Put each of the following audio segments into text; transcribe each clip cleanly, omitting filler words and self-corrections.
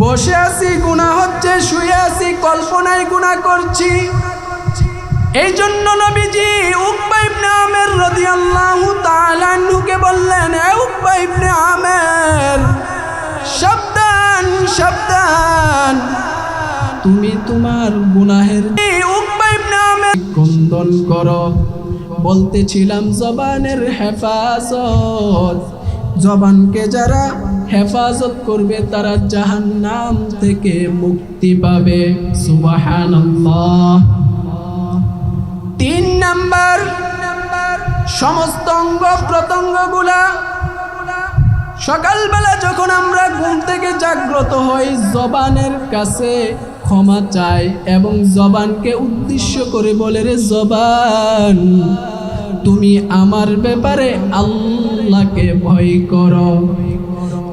বসে আছি গুনাহ হচ্ছে, শুয়ে আছি কল্পনায় গুনাহ করছি। এই জন্য নবীজি উকবা ইবনে আমের রাদিয়াল্লাহু তাআলা আনহুকে বললেন, এ উকবা ইবনে আমের, সাবধান সাবধান, তুমি তোমার গুনাহের উকবা ইবনে আমের ক্রন্দন করো। বলতেছিলাম জবানের হেফাজত, জবানকে যারা হেফাজত করবে তারা জাহান্নাম থেকে মুক্তি পাবে। সুবহানাল্লাহ। 3 নাম্বার, সমস্ত অঙ্গ প্রত্যঙ্গগুলা সকালবেলা যখন আমরা ঘুম থেকে জাগ্রত হই জবানের কাছে ক্ষমা চাই এবং জবানকে উদ্দেশ্য করে বলে, রে জবান, তুমি আমার ব্যাপারে আল্লাহকে ভয় করো।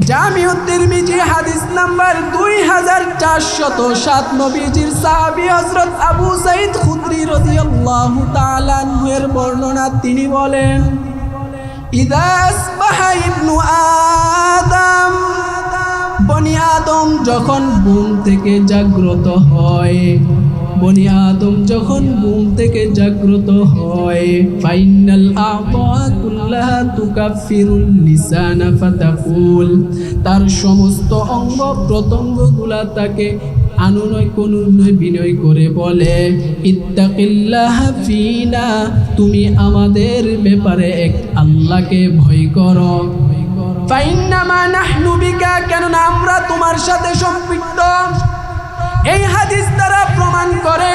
জামিউত তিরমিজি হাদিস নাম্বার 2407, নবীজির সাহাবী হযরত আবু সাঈদ খুদরি রাদিয়াল্লাহু তাআলা আনহু এর বর্ণনা। তিনি বলেন, ইযা আসবাহা ইবনু আদম, বনি আদম যখন ঘুম থেকে জাগ্রত হয়, বনি আদম যখন ঘুম থেকে জাগ্রত হয়, ফাইনাল আ'দা কুল্লাহা তুকাফিরুল লিসানা ফাতাকুল, তার সমস্ত অঙ্গ প্রত্যঙ্গগুলা তাকে অনুনয় অনুনয় বিনয় করে বলে, ইত্তাকিল্লাহা ফিনা, তুমি আমাদের ব্যাপারে এক আল্লাহকে ভয় করো। ফাইন্নামা নাহনু বিকা, কেননা আমরা তোমার সাথে সম্পৃক্ত। এই হাদিস দ্বারা প্রমাণ করে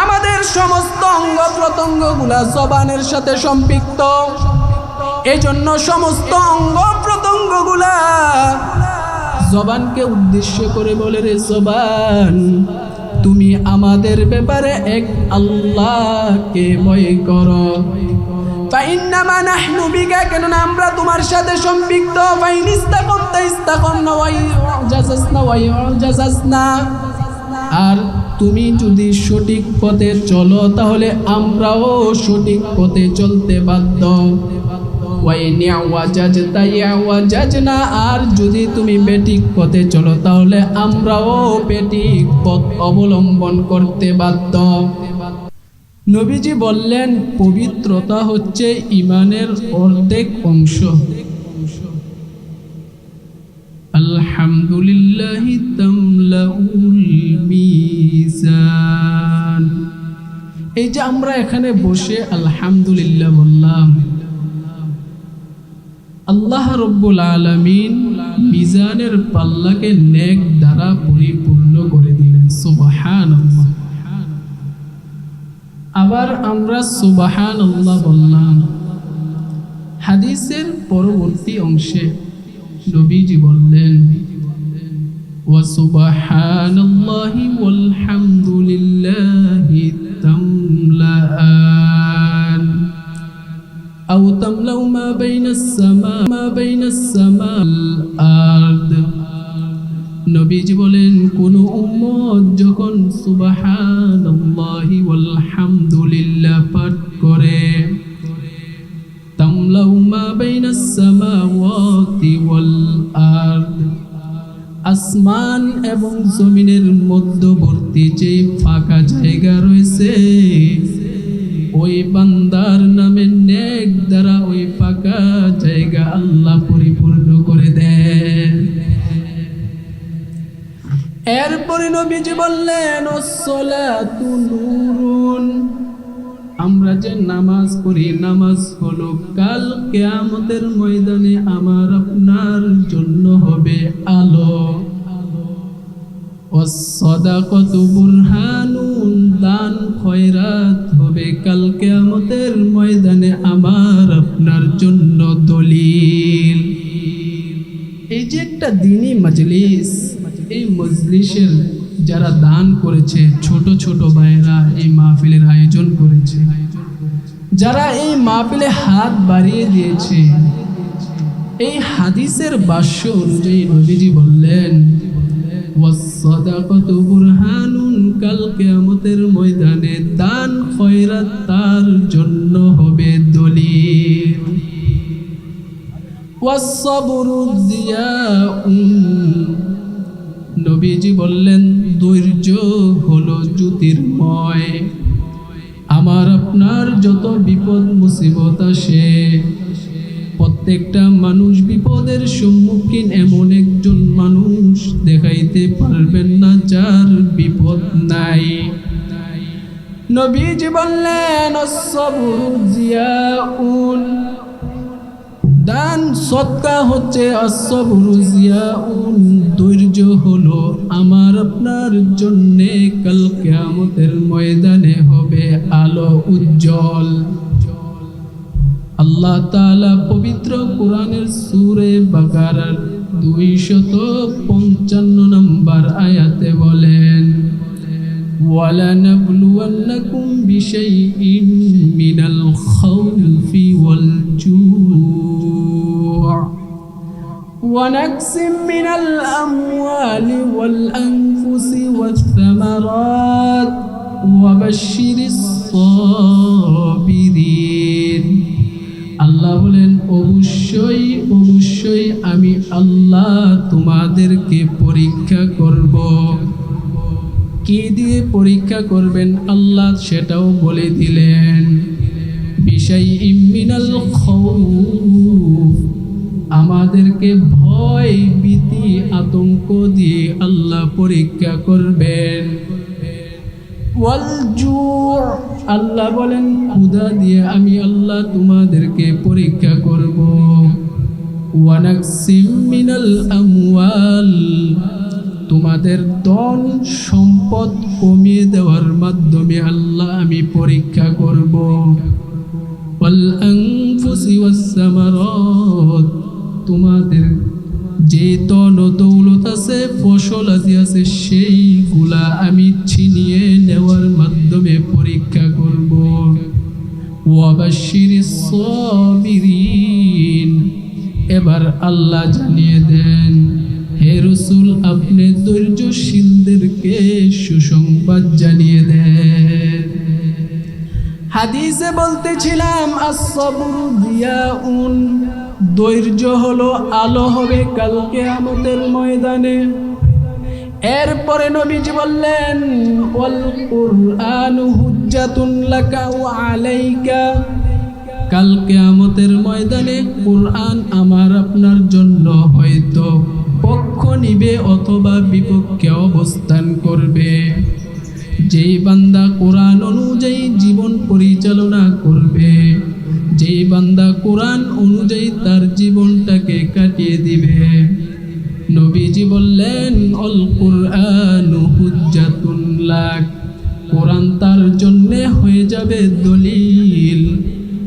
আমাদের সমস্ত অঙ্গ প্রত্যঙ্গগুলা জবানের সাথে সম্পৃক্ত। এই জন্য সমস্ত অঙ্গ প্রত্যঙ্গগুলা জবানকে উদ্দেশ্য করে বলে, রে জবান, তুমি আমাদের ব্যাপারে এক আল্লাহকে ভয় করো। ফাইন্নামা নাহনু বিকা, কেননা আমরা তোমার সাথে সম্পৃক্ত। ফাইন ইস্তাকামতা ইস্তাকামনা ওয়া ইউজাজাসনা ওয়া ইউজাজাসনা, আর তুমি যদি সঠিক পথে চলো তাহলে আমরাও সঠিক পথে চলতে বাধ্য। ওয়া ইন ইয়াওয়াজাজতা ইয়াওয়াজাজনা, আর যদি তুমি বেঠিক পথে চলো তাহলে আমরাও বেঠিক পথ অবলম্বন করতে বাধ্য। নবীজি বললেন, পবিত্রতা হচ্ছে ঈমানের অর্ধেক অংশ। আলহামদুলিল্লাহি তামলাউল মিজান। এই যে আমরা এখানে বসে আলহামদুলিল্লাহ বললাম, আল্লাহ রাব্বুল আলামিন মিজানের পাল্লাকে নেক দ্বারা পরিপূর্ণ করে দিলেন। সুবহানাল্লাহ। আবার আমরা সুবহানাল্লাহ বললাম। হাদিসের পরবর্তী অংশে নবীজি বললেন, ওয়া সুবহানাল্লাহি ওয়াল হামদুলিল্লাহি তামলাআন আও তামলাউ মা বাইনাস সামা ওয়াল আরদ। নবীজি বলেন, কোন উম্মত যখন সুবহানাল্লাহি ওয়াল হামদুলিল্লাহ পাঠ করে, তামলাউ মা বাইনাস সামাওয়াতি ওয়াল আরদ, আসমান এবং জমিনের মধ্যবর্তী যে ফাঁকা জায়গা রয়েছে, ওই বান্দার নামে নেক দ্বারা ওই ফাঁকা জায়গা আল্লাহ পরিপূর্ণ করে দেন। এরপরে নবীজি বললেন, ওয়াসসালাতু নূরুন, আমরা যে নামাজ পড়ি, নামাজ হলো কাল কিয়ামতের ময়দানে আমার আপনার জন্য হবে আলো। ওয়াসসাদাকাতু বুরহানুন, দান খয়রাত হবে কাল কিয়ামতের ময়দানে আমার আপনার জন্য দলিল। এই যে একটা দ্বীনি মজলিস, এই মজলিসের যারা দান করেছে, ছোট ছোট ভাইরা এই মাহফিলের আয়োজন করেছে, যারা এই মাহফিলে হাত বাড়িয়ে দিয়েছে, এই হাদিসের ভাষ্য অনুযায়ী নবীজি বললেন, ওয়াসসাদাকাতু বুরহানুন, কাল কিয়ামতের ময়দানে দান খয়রাত তার জন্য হবে দলিল। ওয়াসসাবরু দিয়াউন, নবীজি বললেন, ধৈর্য হলো জ্যোতির্ময়। আমার আপনার যত বিপদ মুসিবত আসে, প্রত্যেকটা মানুষ বিপদের সম্মুখীন এমন একজন মানুষ দেখাইতে পারবেন না যার বিপদ নাই। নবীজি বললেন, as-sabru জিয়াউন, দান সদকা হচ্ছে as-sabru জিয়াউন, ধৈর্য হলো আমার আপনার জন্যে কাল কিয়ামতের ময়দানে হবে আলো উজ্জ্বল। আল্লাহ তাআলা পবিত্র কোরআনের সূরা বাকারার 255 নম্বর আয়াতে বলেন, وَلَنَبْلُوَنَّكُمْ بِشَيْءٍ مِّنَ الْخَوْفِ وَالْجُوعِ وَنَقْصٍ مِّنَ الْأَمْوَالِ وَالْأَنفُسِ وَالثَّمَرَاتِ وَبَشِّرِ الصَّابِرِينَ। আল্লাহ বলেন, অবশ্যই অবশ্যই আমি আল্লাহ তোমাদেরকে পরীক্ষা করব। কি দিয়ে পরীক্ষা করবেন আল্লাহ সেটাও বলে দিলেন। বিশাইইম মিনাল খাউফ, আমাদেরকে ভয় ভীতি আতঙ্ক দিয়ে আল্লাহ পরীক্ষা করবেন। ওয়াল জু', আল্লাহ বলেন ক্ষুধা দিয়ে আমি আল্লাহ তোমাদেরকে পরীক্ষা করব। ওয়া নাকসিম মিনাল আমওয়াল, তোমাদের ধন সম্পদ কমিয়ে দেওয়ার মাধ্যমে আল্লাহ আমি পরীক্ষা করব। ওয়াল আনফুসি ওয়াস সামারাত, তোমাদের যে ধন দৌলত আছে ফসল আছে সেইগুলা আমি ছিনিয়ে নেওয়ার মাধ্যমে পরীক্ষা করব। ওয়া বাশশিরিস সাবিরিন, এবার আল্লাহ জানিয়ে দেন, হে রাসূল আপনি ধৈর্যশীলদেরকে সুসংবাদ জানিয়ে দেন। হাদিসে বলতেছিলাম, as-sabru জিয়াউন, ধৈর্য হলো আলো হবে কাল কিয়ামতের ময়দানে। এরপরে নবীজি বললেন, ওয়াল কুরআনু হুজ্জাতুন লাকা ওয়া আলাইকা, কাল কিয়ামতের ময়দানে কুরআন আমার আপনার জন্য হয়তো পক্ষ নিবে অথবা বিপক্ষে অবস্থান করবে। যেই বান্দা কোরআন অনুযায়ী জীবন পরিচালনা করবে, যেই বান্দা কোরআন অনুযায়ী তার জীবনটাকে কাটিয়ে দিবে, নবীজি বললেন, অল কুরআনু হুজ্জাতুন লাক, কোরআন তার জন্য হয়ে যাবে দলিল।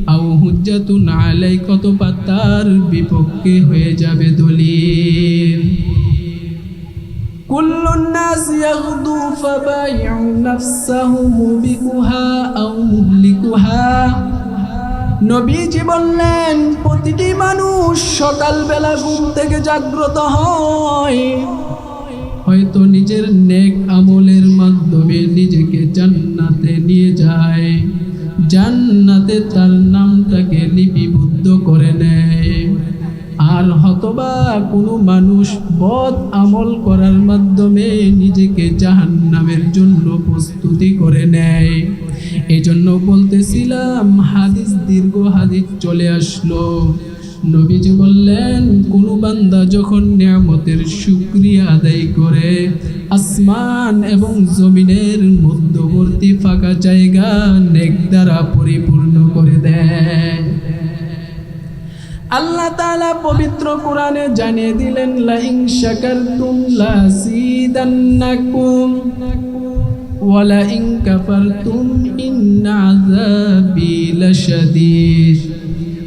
আও হুজ্জাতুন আলাইক, অথবা তার বিপক্ষে হয়ে যাবে দলিল। কুল্লুন নাস ইয়াগদু ফাবাইউ নাফসাহু মুবিকুহা আও মুহলিকুহা, নবীজি বললেন প্রতিটি মানুষ সকালবেলা ঘুম থেকে জাগ্রত হয়, হয়তো নিজের নেক আমলের মাধ্যমে নিজেকে জান্নাতে নিয়ে যায়, জান্নাতে তার নামটাকে লিপিবদ্ধ করে নেয়। আর হতবা কোনো মানুষ বদ আমল করার মাধ্যমে নিজেকে জাহান্নামের জন্য প্রস্তুতি করে নেয়। এই জন্য বলতেছিলাম, হাদিস দীর্ঘ হাদিস চলে আসলো। নবীজি বললেন, কোনো বান্দা যখন নিয়ামতের শুকরিয়া আদায় করে, আসমান এবং জমিনের মধ্যবর্তী ফাঁকা জায়গা নেক দ্বারা পরিপূর্ণ করে দেয়। আল্লাহ তাআলা পবিত্র কোরআনে জানিয়ে দিলেন, লা ইন শাকারতুম লাযীদান্নাকুম ওয়া লা ইন কাফারতুম ইন্না আযাবি লাশাদীদ।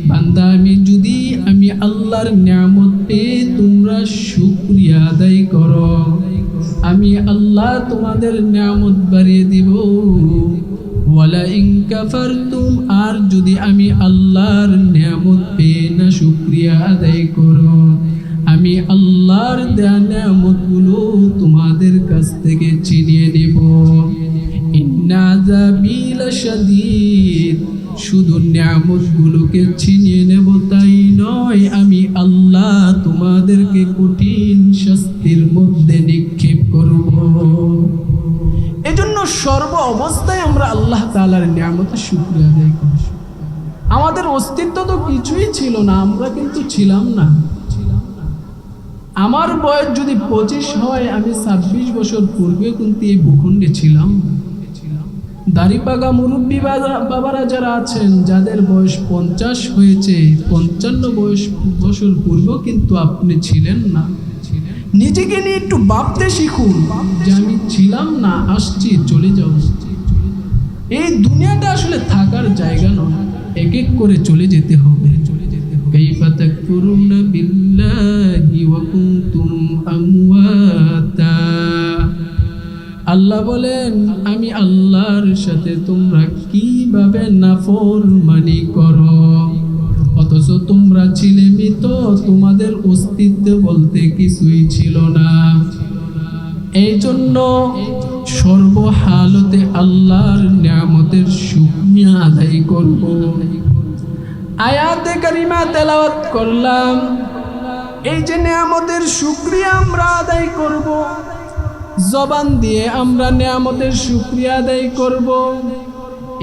বান্দা, আমি আল্লাহর নিয়ামত পেয়ে তোমরা শুকরিয়া আদায় করো, আমি আল্লাহ তোমাদের নিয়ামত বাড়িয়ে দিব। ওয়ালা ইন কাফারতুম, আর যদি আমি আল্লাহর নিয়ামত পেয়ে না শুকরিয়া আদায় করো, আমি আল্লাহর দেয়া নিয়ামতগুলো তোমাদের কাছ থেকে ছিনিয়ে নেব। ইন্না আযাবি লাশাদীদ, শুধু নিয়ামতগুলোকে ছিনিয়ে নেব তাই নয়, আমি আল্লাহ তোমাদেরকে কঠিন শাস্তির মধ্যে নিক্ষেপ করব। সর্ব অবস্থায় আমরা আল্লাহ তাআলার নিয়ামতের শুকরিয়া আদায় করি। আমাদের অস্তিত্ব তো কিছুই ছিল না, আমরা কিন্তু ছিলাম না। আমার বয়স যদি 25 হয়, আমি 26 বছর পূর্বে কিন্তু এই ভূখণ্ডে ছিলাম। দাড়িপাগা মুরব্বী বাবারা যারা আছেন, যাদের বয়স 50 হয়েছে, 55 বছর পূর্বেও কিন্তু আপনি ছিলেন না। নিজেকে নিয়ে একটু ভাবতে শিখুন যে আমি ছিলাম না, আসছি, চলে যাব। এই দুনিয়াটা আসলে থাকার জায়গা নয়, এক এক করে চলে যেতে হবে। কাইফা তাকফুরুনা বিল্লাহি ওয়া কুনতুম আমওয়াতা। আল্লাহ বলেন, আমি আল্লাহর সাথে তোমরা কিভাবে নাফরমানি করো, অথচ তোমরা ছিলে মৃত, তোমাদের অস্তিত্ব বলতে কিছুই ছিল না। এই জন্য সর্বহালতে আল্লাহর নিয়ামতের শুকরিয়া আদায় করব। আয়াতে কারিমা তেলাওয়াত করলাম, এই যে নিয়ামতের শুকরিয়া আমরা আদায় করব, জবান দিয়ে আমরা নিয়ামতের শুকরিয়া আদায় করব।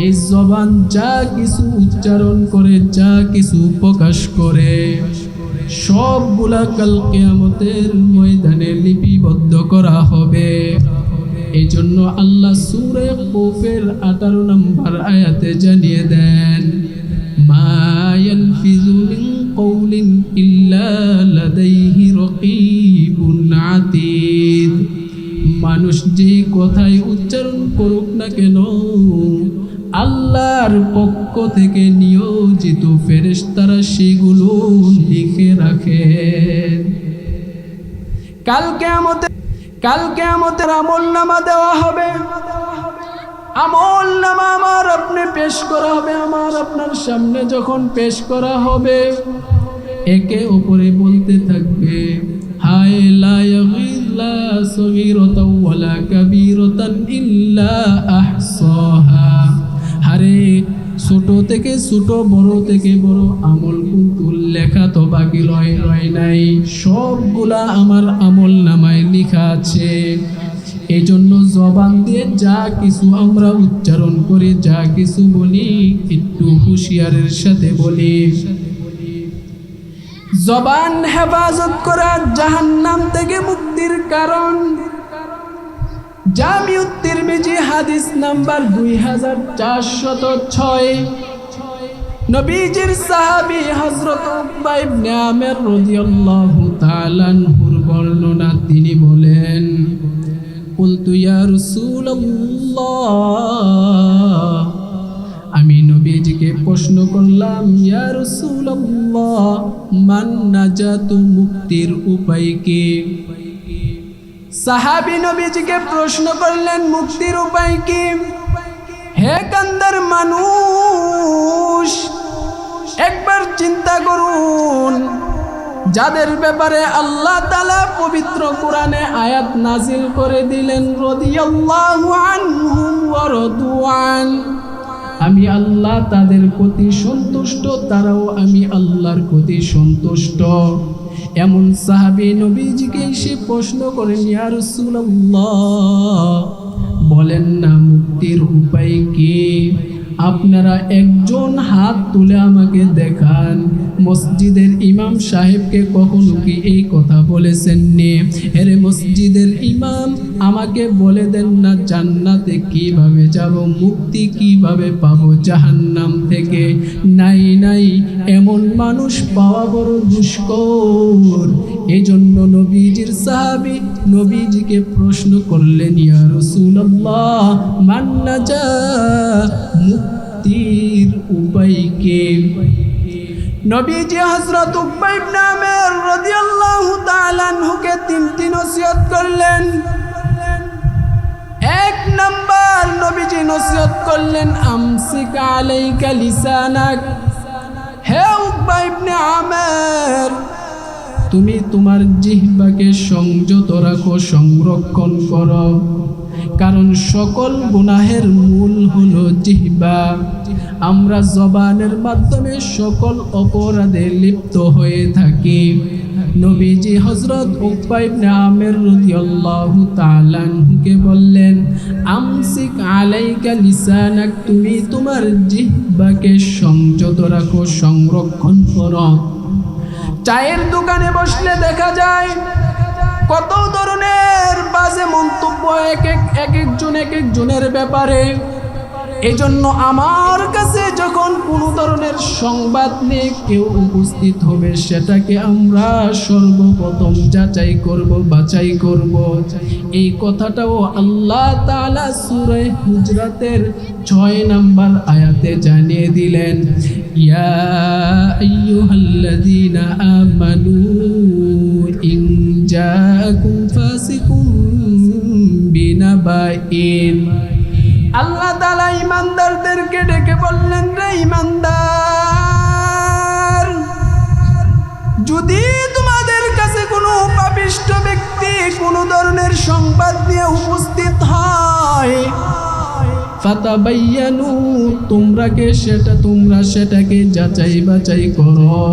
এই জবান যা কিছু উচ্চারণ করে, যা কিছু প্রকাশ করে, সবগুলা কাল কিয়ামতের ময়দানে লিপিবদ্ধ করা হবে। এই জন্য আল্লাহ সূরা কফের 18 নম্বর আয়াতে জানিয়ে দেন, মা ইয়ালফিজু মিন কওলিন ইল্লা লাদাইহি রাকীবুন আতীদ। মানুষ যে কথাই উচ্চারণ করুক না কেন, আল্লাহর পক্ষ থেকে নিয়োজিত ফেরেশতারা সেগুলো লিখে রাখেন। কাল কিয়ামতের আমলনামা দেওয়া হবে। আমলনামা আমার আপনি পেশ করা হবে। আমার আপনার সামনে যখন পেশ করা হবে, একে অপরে বলতে থাকবে, হায় লা ইয়াগিল্লা সগীরাতাও ওয়ালা কাবীরাতান ইল্লা আহসাহা। আরে ছোট থেকে ছোট, বড় থেকে বড় আমল কিন্তু লেখা তো বাকি রয় নাই, সবগুলা আমার আমল নামায় লেখা আছে। এই জন্য জবান দিয়ে যা কিছু আমরা উচ্চারণ করি, যা কিছু বলি, একটু হুঁশিয়ারের সাথে বলি। জবান হেফাজত করা জাহান্নাম থেকে মুক্তির কারণ। জামিউত তিরমিজি হাদিস নাম্বার 2406। নবীজির সাহাবী হযরত উকবা ইবনে আমির রাদিয়াল্লাহু তাআলা আনহুর বর্ণনা, তিনি বলেন, কুলতু ইয়া রাসূলুল্লাহ, আমি নবীজিকে প্রশ্ন করলাম, ইয়া রাসূলুল্লাহ, মান নাজাতু, মুক্তির উপায় কি? সাহাবী নবীজিকে প্রশ্ন করলেন, মুক্তির উপায় কি? হে কান্দার মানুষ, একবার চিন্তা করুন, যাদের ব্যাপারে আল্লাহ তাআলা পবিত্র কোরআনে আয়াত নাজিল করে দিলেন, রাদিয়াল্লাহু আনহুম ওয়া রাদু আন। আমি আল্লাহ তাদের প্রতি সন্তুষ্ট, তারাও আমি আল্লাহর প্রতি সন্তুষ্ট। এমন সাহাবী নবীজিকে এসে প্রশ্ন করেন, ইয়া রাসূলুল্লাহ, বলেন না মুক্তির উপায় কি? আপনারা একজন হাত তুলে আমাকে দেখান। মসজিদের ইমাম সাহেবকে কখনো কি এই কথা বলেছেন নি? আরে মসজিদের ইমাম, আমাকে বলে দেন না জান্নাতে কিভাবে যাব, মুক্তি কিভাবে পাবো জাহান্নাম থেকে। নাই নাই, এমন মানুষ পাওয়া বড় দুষ্কর। এই জন্য নবীজির সাহাবী নবীজিকে প্রশ্ন করলেন, ইয়া রাসূলুল্লাহ, মান নাজাত, মুক্তির উপায় কি? নবীজি হযরত উকবা ইবনে আমির রাদিয়াল্লাহু তাআলা আনহুকে তিনটি নসিহত করলেন। এক নাম্বার, নবীজি নসিহত করলেন, আমসিক আলাইকা লিসানাক। হে উকবা ইবনে আমির, তুমি তোমার জিহ্বাকে সংযত রাখো, সংরক্ষণ করো, কারণ সকল গুনাহের মূল হলো জিহ্বা। আমরা জবানের মাধ্যমে সকল অপরাধে লিপ্ত হয়ে থাকি। নবীজি হযরত উকবা ইবনে আমির রাদিয়াল্লাহু তাআলা আনহুকে বললেন, আমসিক আলাইকা লিসানাক, তুমি তোমার জিহ্বাকে সংযত রাখো, সংরক্ষণ করো। চায়ের দোকানে বসলে দেখা যায় কত ধরনের বাজে মন্তব্য এক একজনের ব্যাপারে। এজন্য আমার কাছে যখন কোনো ধরনের সংবাদ নিয়ে কেউ উপস্থিত হবে, সেটাকে আমরা সর্বপ্রথম যাচাই করব, বাছাই করব। এই কথাটাও আল্লাহ তাআলা সূরা হুজরাতের 6 নম্বর আয়াতে জানিয়ে দিলেন, ইয়া আইয়ুহাল্লাযীনা আমানু ইন জাআকুম ফাসিকুম বিনাবাইন। আল্লাহ তাআলা ঈমানদারদেরকে ডেকে বললেন, রে ঈমানদার, যদি তোমাদের কাছে কোনো পাপিষ্ঠ ব্যক্তি কোনো ধরনের সংবাদ নিয়ে উপস্থিত হয়, ফাতাবায়ানু, তোমরা সেটাকে যাচাই বাছাই করো,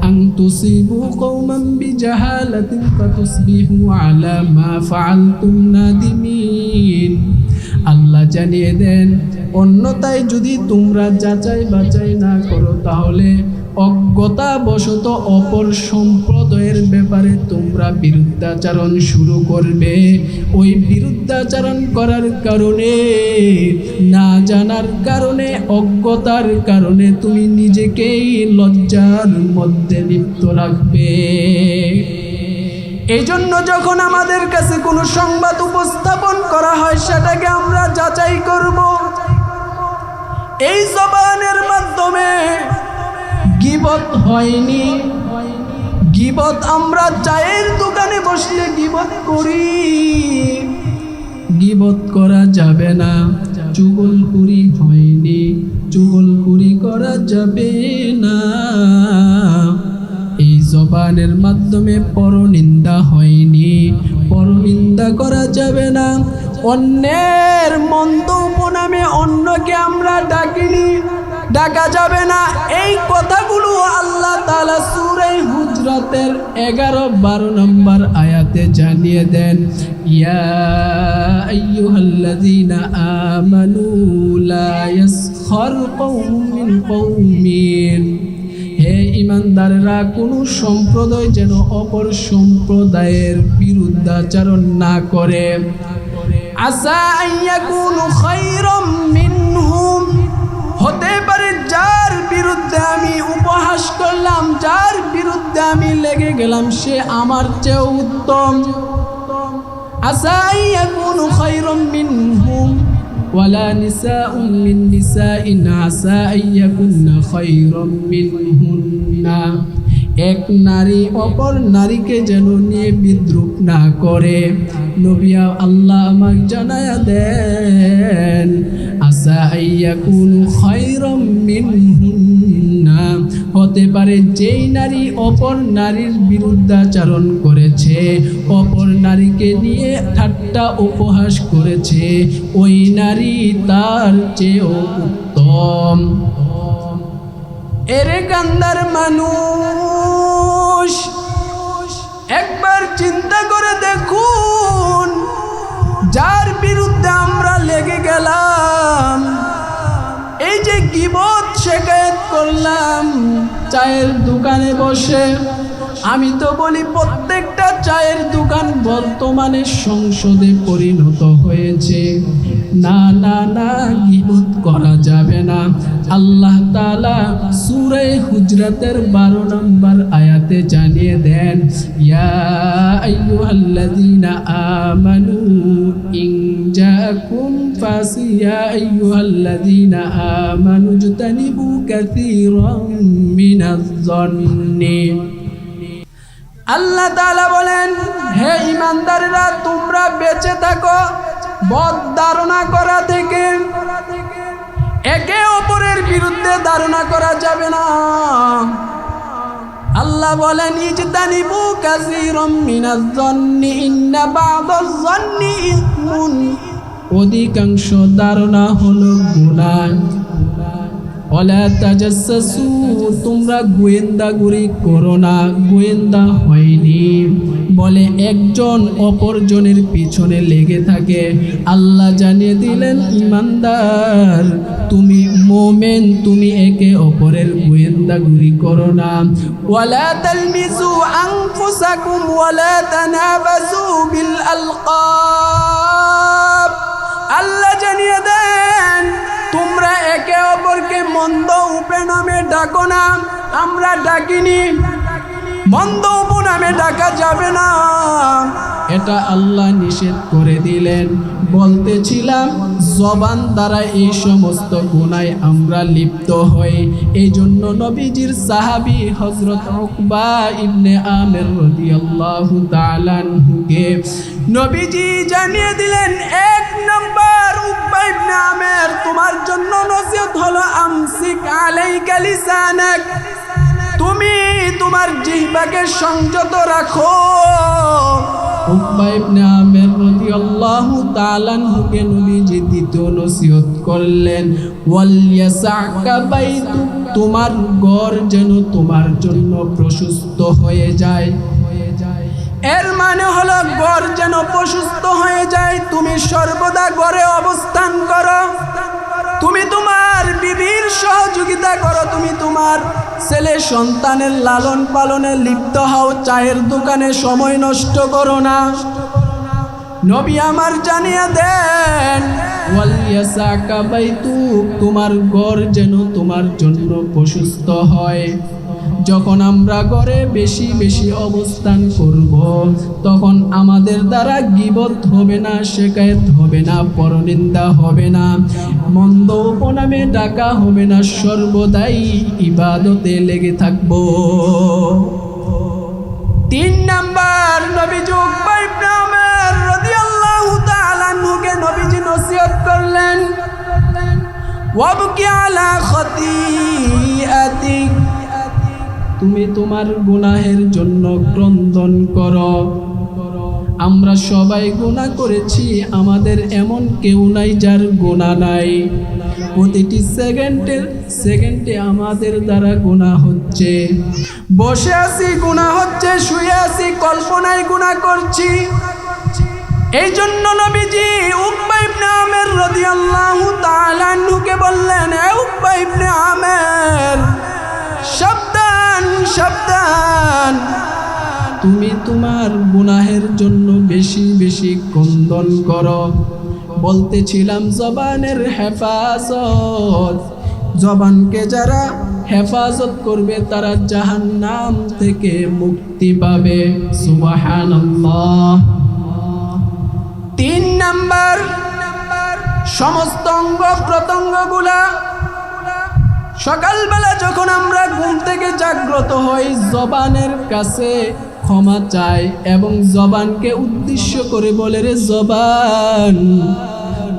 আন তুসিবু কওমান বিজাহালাতিন ফাতুসবিহু আলা মা ফাআলতুম নাদিমিন। আল্লাহ জানিয়ে দেন, অন্যথায় যদি তোমরা যাচাই বাছাই না করো, তাহলে অজ্ঞতাবশত অপর সম্প্রদায়ের ব্যাপারে তোমরা বিরুদ্ধাচরণ শুরু করবে। ওই বিরুদ্ধাচরণ করার কারণে, না জানার কারণে, অজ্ঞতার কারণে তুমি নিজেকেই লজ্জার মধ্যে লিপ্ত রাখবে। এই জন্য যখন আমাদের কাছে কোনো সংবাদ উপস্থাপন করা হয়, সেটাকে আমরা যাচাই করব। এই জবানের মাধ্যমে গীবত হয়নি। গীবত আমরা চায়ের দোকানে বসলে গীবত করি, গীবত করা যাবে না। চুগলখুরি হয়নি, চুগলখুরি করা যাবে না। এই জবানের মাধ্যমে পরনিন্দা হয়নি, পরনিন্দা করা যাবে না। অন্যের মন্দ উপনামে অন্যকে আমরা ডাকিনি, ডাকা যাবে না। এই কথাগুলো আল্লাহ তাআলা সূরা হুজরাতের 11-12 নম্বর আয়াতে জানিয়ে দেন, ইয়া আইয়ুহাল্লাযীনা আমানু লা ইয়াসখার কওমুম মিন কওমিন। হে ঈমানদাররা, কোনো সম্প্রদায় যেন অপর সম্প্রদায়ের বিরুদ্ধাচরণ না করে। আসা আইয়াকুনু খায়রাম মিনহুম, হতে পারে যার বিরুদ্ধে আমি উপহাস করলাম, যার বিরুদ্ধে আমি লেগে গেলাম, সে আমার চেয়ে উত্তম। আসা আইয়াকুনু খায়রাম মিনহুম ওয়ালা নিসাউম মিন নিসাইন আসা আইয়াকুন্না খায়রাম মিনহুন্না। এক নারী অপর নারীকে যেন নিয়ে বিদ্রুপ না করে। নবী আল্লাহ আমাকে জানায়া দেন, আসা আইয়াকুনু খায়রাম মিনহুন্না, হতে পারে যেই নারী অপর নারীর বিরুদ্ধাচরণ করেছে, অপর নারীকে নিয়ে ঠাট্টা উপহাস করেছে, ওই নারী তার চেয়েও উত্তম। এরে গান্ধার মানুষ, একবার চিন্তা করে দেখুন, যার বিরুদ্ধে আমরা লেগে গেলাম, এই যে গীবত শিকায়ত করলাম চায়ের দোকানে বসে। আমি তো বলি প্রত্যেকটা চায়ের দোকান বর্তমানে সংসদে পরিণত হয়েছে। না না না, গীবত করা যাবে না। আল্লাহ তাআলা সূরা হুজরাতের 12 নম্বর আয়াতে জানিয়ে দেন, ইয়া আইয়ুহাল্লাযীনা আমানু ইন জাআকুম ফাসিয়া আইয়ুহাল্লাযীনা আমানু জতানিবু কাসীরাম মিনাজ-যন্নি। আল্লাহ তাআলা বলেন, হে ঈমানদাররা, তোমরা বেঁচে থাকো বদ ধারণা করা থেকে। একে অপরের বিরুদ্ধে ধারণা করা যাবে না। আল্লাহ বলেন, ইজতানিবু কাসীরাম মিনাজ-যন্নি ইন্না বা'দাজ-যন্নি ইসমুন, অধিকাংশ ধারণা হলো গুনাহ। ওয়ালা তাজাসসু, তোমরা গোয়েন্দাগুরি করো না, গোয়েন্দা হয়নি বলে একজন অপরজনের পিছনে লেগে থাকে। আল্লাহ জানিয়ে দিলেন, ইমানদার তুমি মুমিন, তুমি একে অপরের গোয়েন্দাগুরি করো না। ওয়ালা তালমিজু আনফুসাকুম ওয়ালা তানাবাজু বিল আলকাব, আল্লাহ জানিয়ে দেন তোমরা একে অপরকে মন্দ উপনামে ডাকো না। আমরা ডাকিনি, মন্দ উপনামে ডাকা যাবে না, এটা আল্লাহ নিষেধ করে দিলেন। বলতেছিলাম জবান দ্বারা এই সমস্ত গুনায় আমরা লিপ্ত হই। এই জন্য নবীজির সাহাবী হযরত উকবা ইবনে আমির রাদিয়াল্লাহু তাআলা আনহুকে নবীজি জানিয়ে দিলেন, এক নাম্বার উকবা ইবনে আমির, তোমার জন্য নসিহত হলো আমসিক আলাইকা লিসানাক, তুমি তোমার জিহ্বাকে সংযত রাখো। উকবা ইবনে আমির রাদিয়াল্লাহু তাআলা আনহুকে নবীজি দ্বিতীয় নসিহত করলেন, ওয়াল ইয়াসআকা বাইতুক, তোমার ঘর যেন তোমার জন্য প্রশস্ত হয়ে যায়। এর মানে হলো ঘর যেন প্রশস্ত হয়ে যায়, তুমি সর্বদা ঘরে অবস্থান করো, তুমি তোমার বিবির সহযোগিতা করো, তুমি তোমার ছেলে সন্তানের লালন পালনে লিপ্ত হও, চায়ের দোকানে সময় নষ্ট করো না। নবী আমার জানিয়ে দেন, ওয়াল ইয়াসাকা বাইতুক, তোমার ঘর যেন তোমার জন্য প্রশস্ত হয়। যখন আমরা ঘরে বেশি বেশি অবস্থান করব, তখন আমাদের দ্বারা গীবত হবে না, শিকায়েত হবে না, পরনিন্দা হবে না, মন্দ উপনামে ডাকা হবে না, সর্বদাই ইবাদতে লেগে থাকব। 3 নাম্বার, নবীজি উকবা ইবনে আমির রাদিয়াল্লাহু তাআলা আনহুকে নবীজি নসিহত করলেন, ওয়াবকি আলা খাতিআতিক, তুমি তোমার গুনাহের জন্য ক্রন্দন করো। আমরা সবাই গুনাহ করেছি, আমাদের এমন কেউ নাই যার গুনাহ নাই। প্রতিটি সেকেন্ডে আমাদের দ্বারা গুনাহ হচ্ছে। বসে আছি গুনাহ হচ্ছে, শুয়ে আছি কল্পনায় গুনাহ করছি। এই জন্য নবীজি উকবা ইবনে আমির রাদিয়াল্লাহু তাআলা আনহুকে বললেন, এ উকবা ইবনে আমির, সাবধান সাবধান, তুমি তোমার গুনাহের জন্য বেশি বেশি ক্রন্দন করো। বলতেছিলাম জবানের হেফাজত, জবানকে যারা হেফাজত করবে তারা জাহান্নাম থেকে মুক্তি পাবে। সুবহানাল্লাহ। 3 নাম্বার, সমস্ত অঙ্গ প্রত্যঙ্গগুলা সকালবেলা যখন আমরা ঘুম থেকে জাগ্রত হই, জবানের কাছে ক্ষমা চাই এবং জবানকে উদ্দেশ্য করে বলে, রে জবান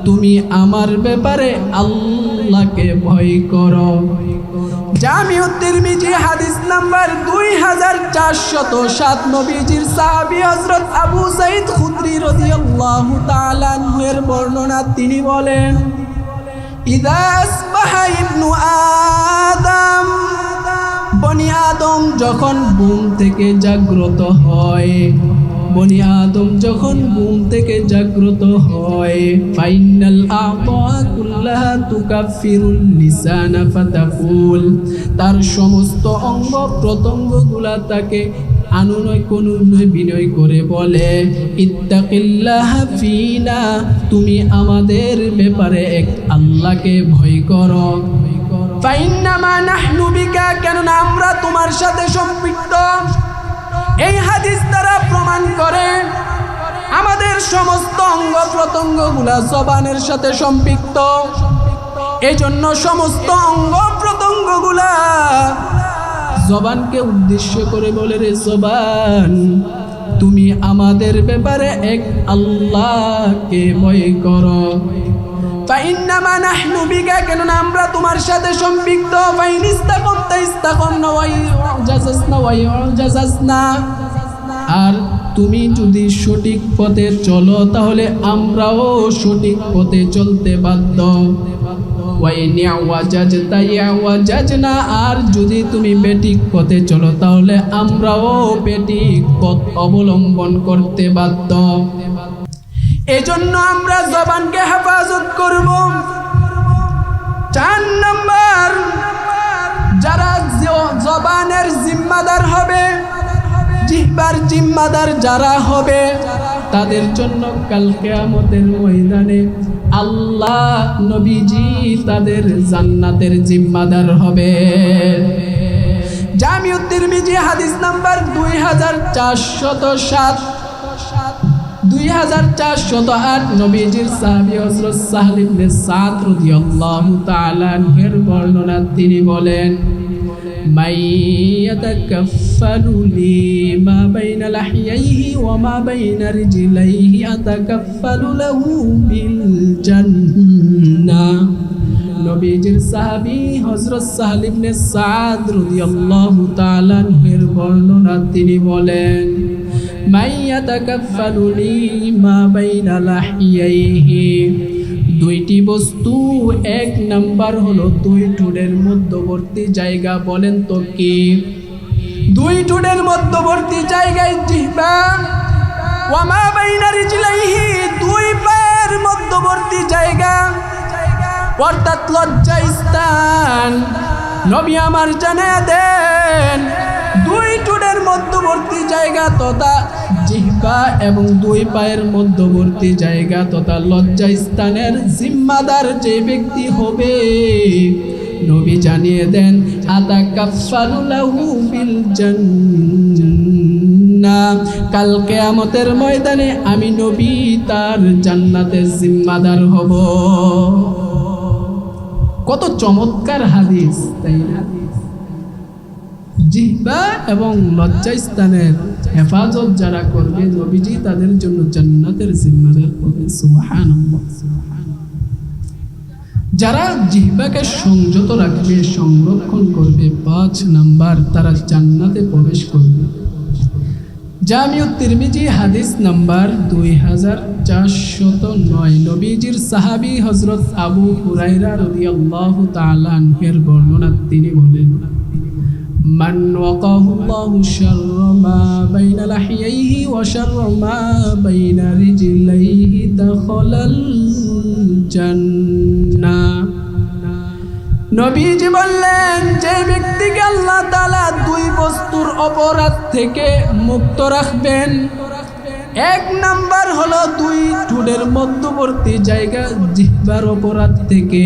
তুমি আমার ব্যাপারে আল্লাহকে ভয় করো। জামিউত তিরমিজি হাদিস নাম্বার 2407, নবীজির সাহাবী হযরত আবু সাঈদ খুদরি রাদিয়াল্লাহু তাআলা আনহু এর বর্ণনা, তিনি বলেন, ইদা আসবাহা ইবনু আদম, বনি আদম যখন ঘুম থেকে জাগ্রত হয়, বনি আদম যখন ঘুম থেকে জাগ্রত হয়, ফাইনাল আ'দা কুল্লাহা তুকাফিরুল লিসানা ফাতাকুল, তার সমস্ত অঙ্গ প্রত্যঙ্গগুলা তাকে অনুনয় অনুনয় বিনয় করে বলে, ইত্তাকিল্লাহা ফিনা, তুমি আমাদের ব্যাপারে এক আল্লাহকে ভয় করো। ফাইন্নামা নাহনু বিকা, কেননা আমরা তোমার সাথে সম্পৃক্ত। এই হাদিস দ্বারা প্রমাণ করে আমাদের সমস্ত অঙ্গ প্রত্যঙ্গগুলা জবানের সাথে সম্পৃক্ত। এই জন্য সমস্ত অঙ্গ প্রত্যঙ্গগুলা জবানকে উদ্দেশ্য করে বলে, রে জবান তুমি আমাদের ব্যাপারে এক আল্লাহকে ভয় করো। ফাইন্নামা নাহনু বিকা, কেননা আমরা তোমার সাথে সম্পৃক্ত। ফাইন ইস্তাকামতা ইস্তাকামনা ওয়া ইউজাজাসনা ওয়া ইউজাজাসনা, আর তুমি যদি সঠিক পথে চলো তাহলে আমরাও সঠিক পথে চলতে বাধ্য। ওয়াইন ইয়াওয়াজাজতা ইয়াওয়াজাজনা, আর যদি তুমি বেঠিক পথে চলো তাহলে আমরাও বেঠিক পথ অবলম্বন করতে বাধ্য। এজন্য আমরা জবানকে হেফাজত করব। 4 নাম্বার, যারা জবানের জিম্মাদার হবে, জিহ্বার জিম্মাদার যারা হবে, তাদের জন্য কাল কিয়ামতের ময়দানে আল্লাহ নবীজি তাদের জান্নাতের জিম্মাদার হবে। জামিউত তিরমিজি হাদিস নাম্বার 2407, 2408, নবীজির সাহাবী হযরত সাহল ইবনে সাদ রাদিয়াল্লাহু তাআলা আনহুর বর্ণনা, তিনি বলেন, মান ইয়াতাকাফফালু লি মা বাইনা লাহইয়াইহি ওয়া মা বাইনা রিজলাইহি আতাকাফফালু লাহু বিল জান্নাহ। নবীজির সাহাবী হযরত সাহল ইবনে সাদ রাদিয়াল্লাহু তাআলা আনহুর বর্ণনা, তিনি বলেন, মান ইয়াতাকাফফালু লি মা বাইনা লাহইয়াইহি, দুইটি বস্তু, 1 নাম্বার হলো 2 ঠোঁটের মধ্যবর্তী জায়গা। বলেন তো কি? 2 ঠোঁটের মধ্যবর্তী জায়গায় জিহ্বা। ওয়া মা বাইনা রিজলাইহি, 2 পায়ের মধ্যবর্তী জায়গা, অর্থাৎ লজ্জাস্থান। নবী আমার জানিয়ে দেন, 2 ঠোঁটের মধ্যবর্তী জায়গা তথা জিহ্বা এবং 2 পায়ের মধ্যবর্তী জায়গা তথা লজ্জাস্থানের জিম্মাদার যে ব্যক্তি হবে, নবী জানিয়ে দেন, আতাকাফফালু লাহু বিল জান্নাহ, কাল কিয়ামতের ময়দানে আমি নবী তার জান্নাতের জিম্মাদার হব। কত চমৎকার হাদিস, তাই না? জিহ্বা এবং লজ্জাস্থানের হেফাজত যারা করবে, নবীজি তাদের জন্য জান্নাতের জিম্মাদার হবে। সুবহানাল্লাহ। যারা জিহ্বাকে সংযত রাখবে, সংরক্ষণ করবে, 5 নাম্বার, তারা জান্নাতে প্রবেশ করবে। জামিউত তিরমিজি হাদিস নাম্বার 2409, নবীজির সাহাবী হযরত আবু হুরায়রা রাদিয়াল্লাহু তাআলা আনহুর বর্ণনা, তিনি বলেন, মান ওয়াকাহুল্লাহু শাররা মা বাইনা লাহইয়াইহি ওয়া শাররা মা বাইনা রিজলাইহি দাখালাল জান্নাহ। নবীজি বললেন, যে ব্যক্তিকে আল্লাহ তাআলা 2 বস্তুর অপরাধ থেকে মুক্ত রাখবেন, 1 নাম্বার হলো 2 ঠোঁটের মধ্যবর্তী জায়গা জিহ্বার অপরাধ থেকে,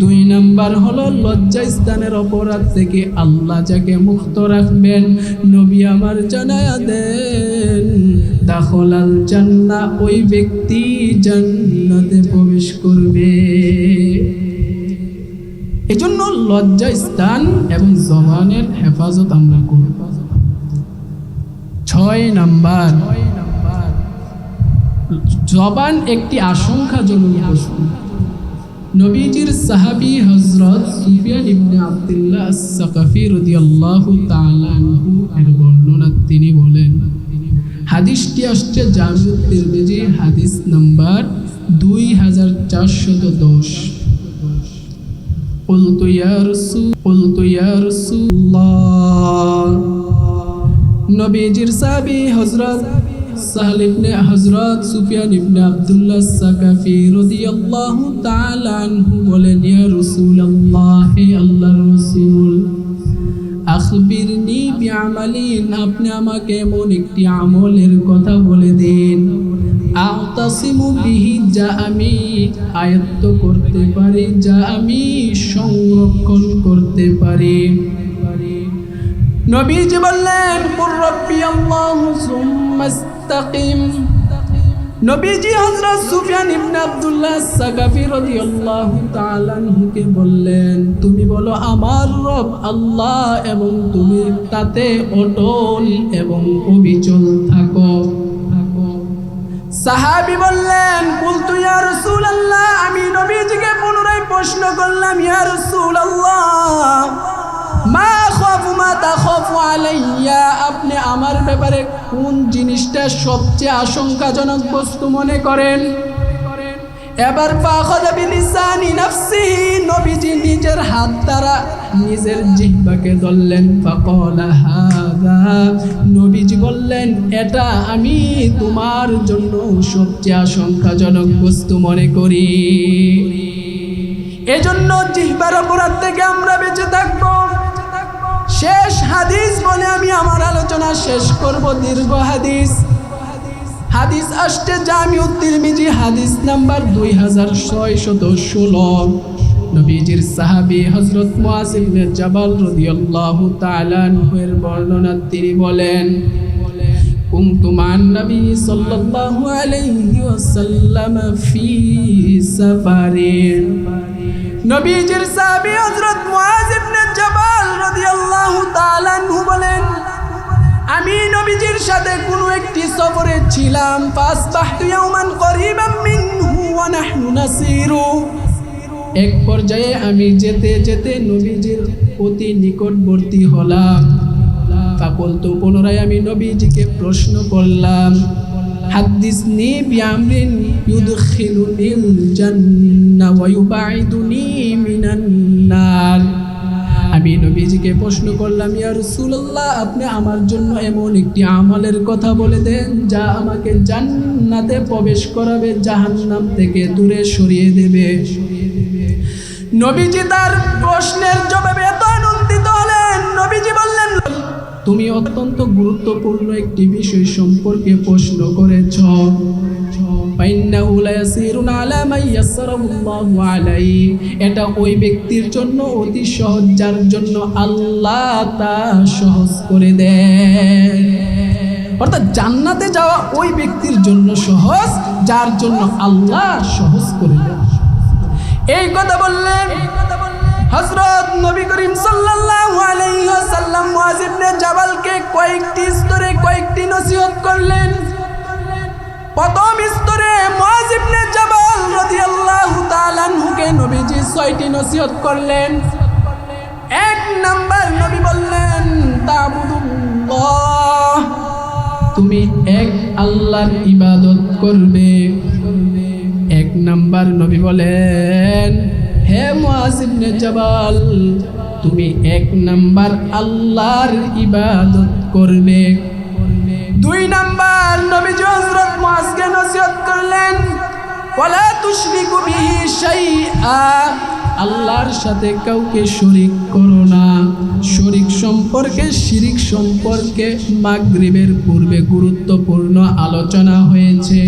2 নাম্বার হলো লজ্জাস্থানের অপরাধ থেকে আল্লাহ যাকে মুক্ত রাখবেন, নবী আমার জানায়া দেন, দাখালাল জান্নাহ, ওই ব্যক্তি জান্নাতে প্রবেশ করবে। এজন্য লজ্জাস্থান এবং জবানের হেফাজত আমরা করব। 6 নাম্বার, জবান একটি আশঙ্কাজনক বস্তু। নবীজির সাহাবী হযরত সুফিয়ান ইবনে আব্দুল্লাহ আস-সাকাফী রাদিয়াল্লাহু তাআলা আনহু এর বর্ণনা, তিনি বলেন, হাদিসটি আসছে জামিউত তিরমিজি হাদিস নাম্বার 2410। কুলতু ইয়া রাসূলুল্লাহ, নবীজির সাহাবী হযরত সাহল ইবনে হযরত সুফিয়ান ইবনে আব্দুল্লাহ আস-সাকাফী রাদিয়াল্লাহু তাআলা আনহু বলেন, ইয়া রাসূলুল্লাহ, হে আল্লাহর রাসূল, আখবিরনি বিআমালিন, আপনি আমাকে এমন একটি আমলের কথা বলে দিন, আতাসিমু বিহি, যা আমি আয়ত্ত করতে পারি, যা আমি সংরক্ষণ করতে পারি। নবীজি বললেন, কুর রাব্বি আল্লাহু সুম্মা ইসতাকিম। নবীজি হযরত সুফিয়ান ইবনে আব্দুল্লাহ আস-সাকাফী রাদিয়াল্লাহু তাআলা আনহুকে বললেন, তুমি বলো আমার রব আল্লাহ এবং তুমি তাতে অটল এবং অবিচল থাকো। সাহাবী বললেন, কুলতু ইয়া রাসূলুল্লাহ, আমি নবীজিকে পুনরায় প্রশ্ন করলাম, ইয়া রাসূলুল্লাহ, মা খাফু মা তাখাফু আলাইয়া, আপনি আমার ব্যাপারে কোন জিনিসটা সবচেয়ে আশঙ্কাজনক বস্তু মনে করেন? এবার ফাখাযা বিলিসানি নাফসিহি, নবীজি নিজের হাত দ্বারা নিজের জিহ্বাকে ধরলেন। ফাকালা হাযা, নবীজি বললেন এটা আমি তোমার জন্য সবচেয়ে আশঙ্কাজনক বস্তু মনে করি। এজন্য জিহ্বার অপরাধ থেকে আমরা বেঁচে থাকব। শেষ হাদিস বলে আমি আমার আলোচনা শেষ করব। দীর্ঘ হাদিস আসছে জামিউত তিরমিজি হাদিস নাম্বার 2616। নবীজির সাহাবী হযরত মুআজ ইবনে জাবাল রাদিয়াল্লাহু তাআলা আনহুর বর্ণনা, তিনি বলেন কুনতু মান নবী সাল্লাল্লাহু আলাইহি ওয়াসাল্লাম ফি সাফারিন। নবীজির সাহাবী হযরত মুআজ ইবনে জাবাল রাদিয়াল্লাহু তাআলা আনহু বলেন আমি নবীজির সাথে কোনো একটি সফরে ছিলাম। ফাসবাহতু ইয়াওমান করিবাম মিনহু ওয়া নাহনু নাসিরু। এক পর্যায়ে আমি যেতে যেতে নবীজির অতি নিকটবর্তী হলাম। ফাকুলতু, পুনরায় আমি নবীজিকে প্রশ্ন করলাম হাদ্দিসনি বিআমরিন ইউদখিলুনিল জান্নাহ ওয়া ইউবাইদুনি মিনান নার। আমি নবীজিকে প্রশ্ন করলাম ইয়া রাসূলুল্লাহ, আপনি আমার জন্য এমন একটি আমলের কথা বলে দেন যা আমাকে জান্নাতে প্রবেশ করাবে, জাহান্নাম থেকে দূরে সরিয়ে দেবে। নবীজি তার প্রশ্নের জবাবে এত আনন্দিত হলেন, নবীজি বললেন তুমি অত্যন্ত গুরুত্বপূর্ণ একটি বিষয় সম্পর্কে প্রশ্ন করেছ। এটা ওই ব্যক্তির জন্য অতি সহজ যার জন্য আল্লাহ তা সহজ করে দেয়। অর্থাৎ জান্নাতে যাওয়া ওই ব্যক্তির জন্য সহজ যার জন্য আল্লাহ সহজ করে দেয়। এই কথা বললেন হযরত নবী করিম সাল্লাল্লাহু আলাইহি ওয়াসাল্লাম মুআজ ইবনে জাবালকে কয়েকটি স্তরে কয়েকটি নসিহত করলেন। প্রথম স্তরে মুআজ ইবনে জাবাল রাদিয়াল্লাহু তাআলা আনহুকে নবীজি 6টি নসিহত করলেন। এক নাম্বার নবী বললেন তা'বুদুল্লাহ, তুমি এক আল্লাহর ইবাদত করবে। এক নাম্বার নবী বলেন হে মুআজ ইবনে জাবাল, তুমি এক নাম্বার আল্লাহর ইবাদত করবে। দুই নাম্বার নবীজি হযরত মুআজকে নসিহত করলেন ওয়ালা তুশরিকু বিহি শাইআ, আল্লাহর সাথে কাউকে শরীক করো না। শরীক সম্পর্কে, শিরিক সম্পর্কে মাগরিবের পূর্বে গুরুত্বপূর্ণ আলোচনা হয়েছে।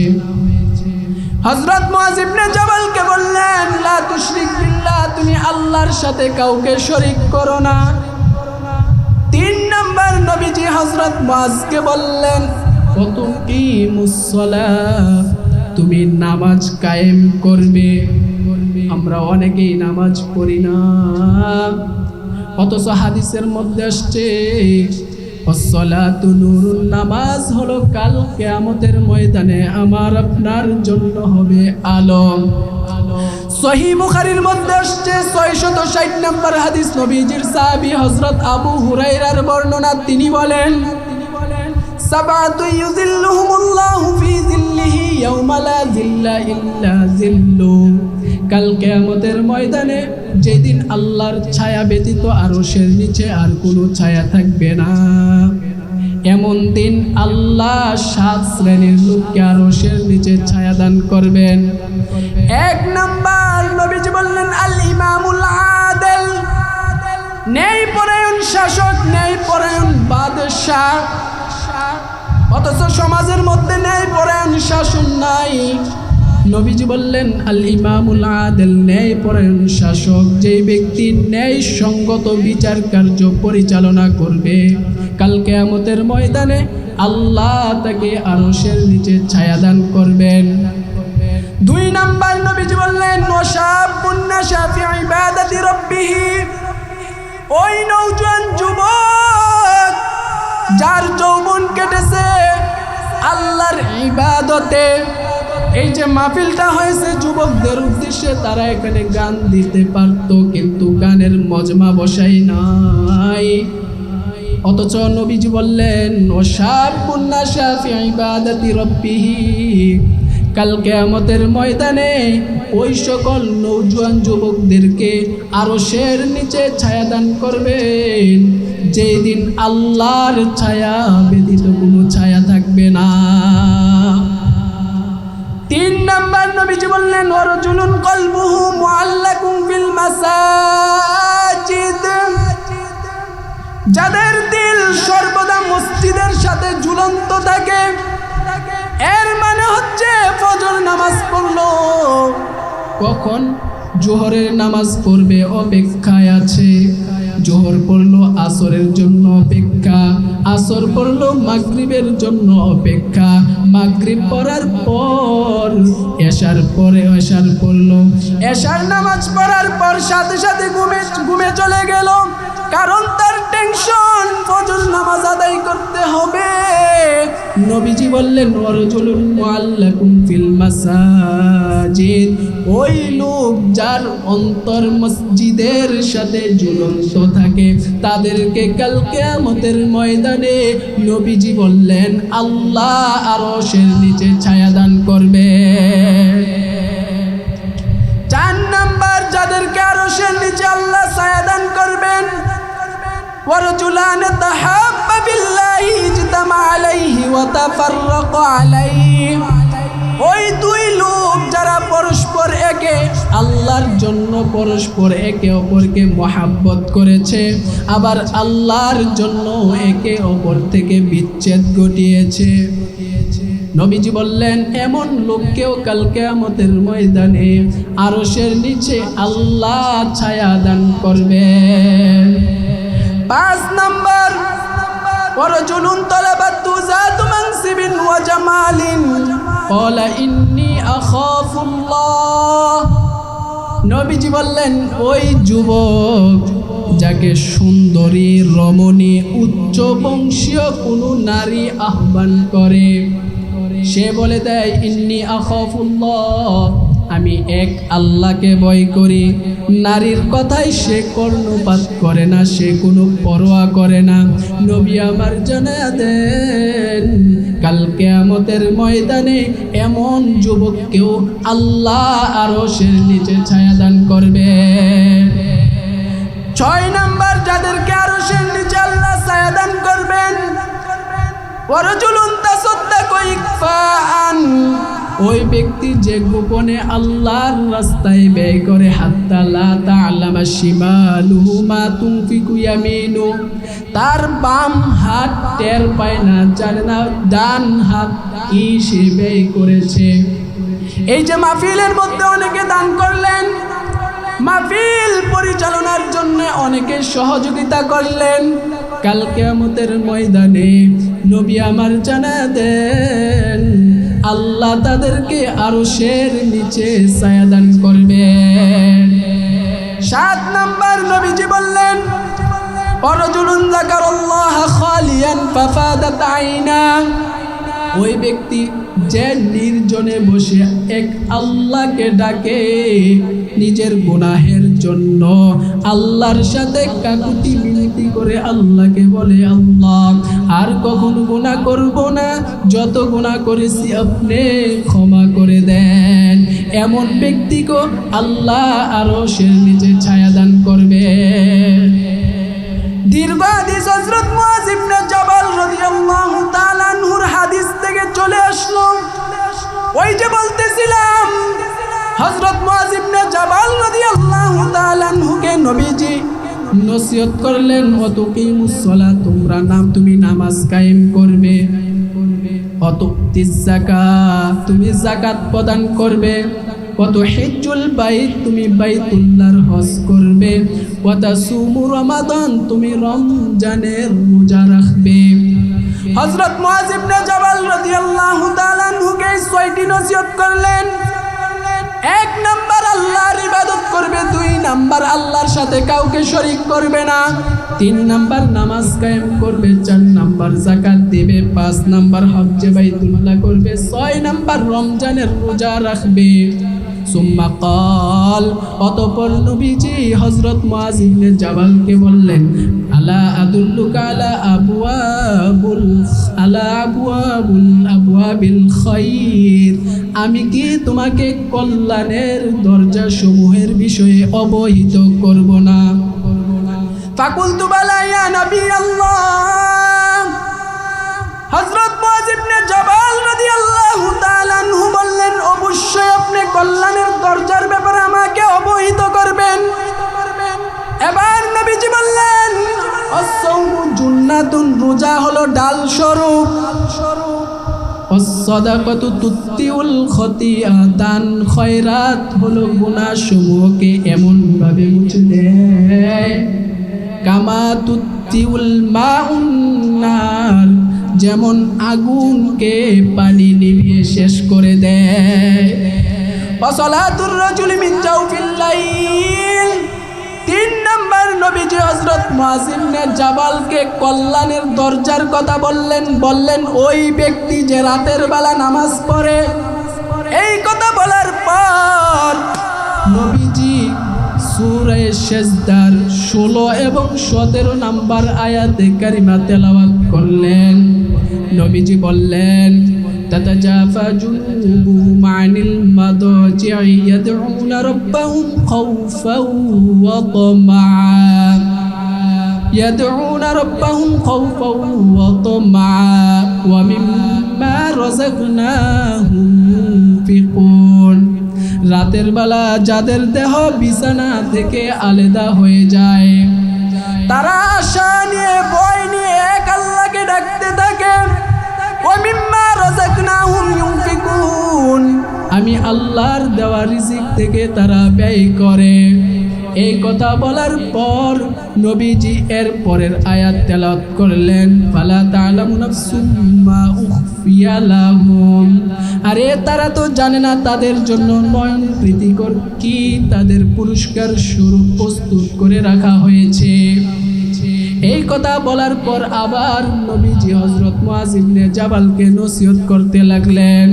হযরত মুআজ ইবনে জাবালকে বললেন লা তুশরিক বিল্লাহ, তুমি আল্লাহর সাথে কাউকে শরীক করো না। তিন নাম্বার নবীজি হযরত মুআজকে বললেন ওয়াতুকিমুস সালাহ, তুমি নামাজ কায়েম করবে। আমরা অনেকেই নামাজ পড়ি না, অথচ হাদিসের মধ্যে আসছে আসসালাতু নূরুন, নামাজ হলো কাল কিয়ামতের ময়দানে আমার আপনার জন্য হবে আলো। সহিহ বুখারীর মধ্যে আসছে 660 নম্বর হাদিস, নবীজির সাহাবী হযরত আবু হুরায়রার বর্ণনা, তিনি বলেন সাবাতু ইউযিল্লুহুমুল্লাহু ফি যিল্লিহি ইয়াওমা লা যিল্লা ইল্লা যিল্লু, কাল কিয়ামতের ময়দানে যেদিন আল্লাহর ছায়া ব্যতীত আরশের নিচে আর কোনো ছায়া থাকবে না, এমন দিন আল্লাহ 7 শ্রেণীর লোককে আরশের নিচে ছায়া দান করবেন। এক নাম্বার নবীজি বললেন আল ইমামুল আদিল, ন্যায়পরায়ণ শাসক, ন্যায়পরায়ণ বাদশা। অথচ সমাজের মধ্যে ন্যায়পরায়ণ শাসন নাই। নবীজি বললেন আল ইমামুল আদিল, ন্যায়পরায়ণ শাসক, যেই ব্যক্তি ন্যায় সঙ্গত বিচার কার্য পরিচালনা করবে, কাল কিয়ামতের ময়দানে আল্লাহ তাকে আরশের নিচে ছায়া দান করবেন। দুই নাম্বার নবীজি বললেন ওয়াশাবুন নাশা ফি ইবাদাতি রাব্বিহি, ওই নওজোয়ান যুবক যার যৌবন কেটেছে আল্লাহর ইবাদতে। এই যে মাহফিলটা হয়েছে যুবকদের উদ্দেশ্যে, তারা এখানে গান দিতে পারতো, কিন্তু গানের মজমা বসাই নাই। অথচ নবীজি বললেন ওয়াশাবুন নাশা ফি ইবাদাতি রাব্বিহি, কাল কিয়ামতের ময়দানে ওই সকল নওজোয়ান যুবকদেরকে আরশের নিচে ছায়া দান করবেন, যেই দিন আল্লাহর ছায়া ব্যতীত কোনো ছায়া থাকবে না। 3 নাম্বার নবীজি বললেন, ওয়ারজুলুন কলবুহু মুআল্লাকুম ফিল মাসাজিদ, যাদের দিল সর্বদা মসজিদের সাথে ঝুলন্ত থাকে। এর মানে হচ্ছে ফজর নামাজ পড়লো, কখন জোহরের নামাজ পড়বে অপেক্ষায় আছে, জোহর পড়লো আসরের জন্য অপেক্ষা, আসর পড়লো মাগরিবের জন্য অপেক্ষা, মাগরিব পড়ার পর এশার পরে এশার পড়লো, এশার নামাজ পড়ার পর সাথে সাথে ঘুমে চলে গেল, কারণ তার টেনশন ফজর নামাজ আদায় করতে হবে। নবীজি বললেন, ওয়ারজুলুন মুআল্লাকুম ফিল মাসাজিদ, ওই লোক যার অন্তর মসজিদের সাথে ঝুলন্ত থাকে, তাদেরকে কাল কিয়ামতের ময়দানে নবীজি বললেন আল্লাহ আরশের নিচে ছায়া দান করবে। 4 নাম্বার যাদেরকে আরশের নিচে আল্লাহ ছায়া দান করবেন, ওয়ারজুলান তাহাব্বা বিল্লাহি ইজতামা আলাইহি ওয়া তাফাররাকা আলাইহি, ওই 2 লোক যারা পরস্পর একে আল্লাহর জন্য পরস্পর একে অপরকে মহাব্বত করেছে, আবার আল্লাহর জন্য একে অপর থেকে বিচ্ছেদ ঘটিয়েছে। নবীজি বললেন এমন লোককেও কাল কিয়ামতের ময়দানে আরশের নিচে আল্লাহ ছায়া দান করবেন। 5 নাম্বার, ওয়ারজুলুন তালাবাতু যাতু মানসিবিন ওয়া জামালিন ক্বালা ইন্নী আখাফুল্লাহ, নবীজি বললেন ওই যুবক যাকে সুন্দরী রমণী উচ্চ বংশীয় কোনো নারী আহ্বান করে, সে বলে দেয় ইন্নী আখাফুল্লাহ, আমি এক আল্লাহকে ভয় করি। নারীর কথায় সে কর্ণপাত করে না, সে কোনো পরোয়া করে না। নবী আমার জানায়া দেন কাল কিয়ামতের ময়দানে এমন যুবককেও আল্লাহ আরশের নিচে ছায়া দান করবে। 6 নাম্বার যাদেরকে আরশের নিচে আল্লাহ ছায়া দান করবেন, ওয়ারজুলুন তাসাদ্দাকা ইকফাআন, ওই ব্যক্তি যে গোপনে আল্লাহর রাস্তায় ব্যয় করে, হাত্তা লা তা'লামা শিমালুহু মা তুনফিকু ইয়ামিনু, তার বাম হাত টের পায় না, জানে না ডান হাত কি সে ব্যয় করেছে। এই যে মাহফিলের মধ্যে অনেকে দান করলেন, মাহফিল পরিচালনার জন্য অনেকে সহযোগিতা করলেন, কাল কিয়ামতের ময়দানে নবী আমার জানা দেন আল্লাহ তাদেরকে আরশের নিচে ছায়া দান করবেন। 7 নাম্বার নবীজি বললেন, ওয়ারজুলুন যাকারাল্লাহ খালিয়ান ফাফাদাত আইনা, ওই ব্যক্তি যে নির্জনে বসে এক আল্লাহকে ডাকে, নিজের গুনাহের জন্য আল্লাহর সাথে কাকুতি মিনতি করে আল্লাহকে বলে আল্লাহ আর কখনো গুনাহ করব না, যত গুনাহ করেছি আপনি ক্ষমা করে দেন, এমন ব্যক্তিকে আল্লাহ আরশের নিচে ছায়া দান করবে। দীর্ঘ হাদিস হযরত মুআয ইবনে জাবাল রাদিয়াল্লাহু তাআলা আনহুর হাদিস থেকে চলে আসলো। ওই যে বলতেছিলাম হযরত মুআয ইবনে জাবাল রাদিয়াল্লাহু তাআলা আনহুকে নবীজি নসিহত করলেন, ওয়াতুকিমুস সালাত, তুমি নামাজ কায়েম করবে, ওয়াতুতিজ যাকাত, তুমি যাকাত প্রদান করবে, ওয়াতুহিজ্জুল বাইত, তুমি বাইতুল্লাহর হজ করবে, ওয়াতাসুমু রমাদান, তুমি রমজানের রোজা রাখবে। হযরত মুআয ইবনে জাবাল রাদিয়াল্লাহু তাআলা আনহুকে 6টি নসিহত করলেন। 1 নাম্বার আল্লাহর ইবাদত করবে, 2 নাম্বার আল্লাহর সাথে কাউকে শরীক করবে না, 3 নাম্বার নামাজ কায়েম করবে, 4 নাম্বার যাকাত দেবে, 5 নাম্বার হজ্জে বাইতুল্লাহ করবে, 6 নাম্বার রমজানের রোজা রাখবে। সুম্মা ক্বাল, অতঃপর নবীজি হযরত মুআয ইবনে জাবালকে বললেন, আলা আদুল্লুকা আলা আবওয়াবিল খায়র, আমি কি তোমাকে কল্যাণের দরজা সমূহের বিষয়ে অবহিত করব না? ফাকুলতু বালা ইয়া নবী আল্লাহ। হযরত মুআয ইবনে জাবাল রাদিয়াল্লাহু তাআলা আনহু বললেন, অবশ্যই আপনি কল্যাণের দরজার ব্যাপারে আমাকে অবহিত করবেন। এবার নবীজি বললেন, আস-সাওমু জুন্নাতুন, রোজা হলো ডাল স্বরূপ। আস-সাদাকাতু তুত্তিউল খতিয়া, দান খয়রাত হলো গুনাহ সমূহকে এমন ভাবে মুছে দেয়, কামা তুত্তিউল মাউন নার, যেমন আগুনকে পানি নিভিয়ে শেষ করে দেয়। ওয়াসালাতুর রাজুলি মিন জাওফিল লাইল, 3 নাম্বার নবীজি হযরত মুআয ইবনে জাবালকে কল্যাণের দরজার কথা বললেন ওই ব্যক্তি যে রাতের বেলা নামাজ পড়ে। এই কথা বলার পর নবীজি সূরা সেজদার 16 এবং 17 নাম্বার আয়াতে কারিমা তেলাওয়াত করলেন। নবীজি বললেন, তাতাজাফা জুনুবুহুম আনিল মাদাজি'i ইয়াদউনা রাব্বাহুম খাওফাও ওয়া তামা'আ, ইয়াদউনা রাব্বাহুম খাওফাও ওয়া তামা'আ ওয়া মিম্মা রাযাকনাহুম ইউনফিকুন। রাতের বেলা যাদের দেহ বিছানা থেকে আলাদা হয়ে যায়, তারা আশা নিয়ে ভয় নিয়ে এক আল্লাহকে ডাকতে থাকে, ওয়া মিম্মা রাযাকনাহুম ইউনফিকুন, আমি আল্লাহর দেওয়া রিজিক থেকে তারা ব্যয় করে। এই কথা বলার পর নবীজি এর পরের আয়াত তেলাওয়াত করলেন, ফালা তা'লামু নাফসুম মা উখফিয়া লাহুম, আরে তারা তো জানে না তাদের জন্য নয়ন প্রীতিকর কি তাদের পুরস্কার স্বরূপ প্রস্তুত করে রাখা হয়েছে। এই কথা বলার পর আবার নবীজি হযরত মুআয ইবনে জাবালকে নসিহত করতে লাগলেন,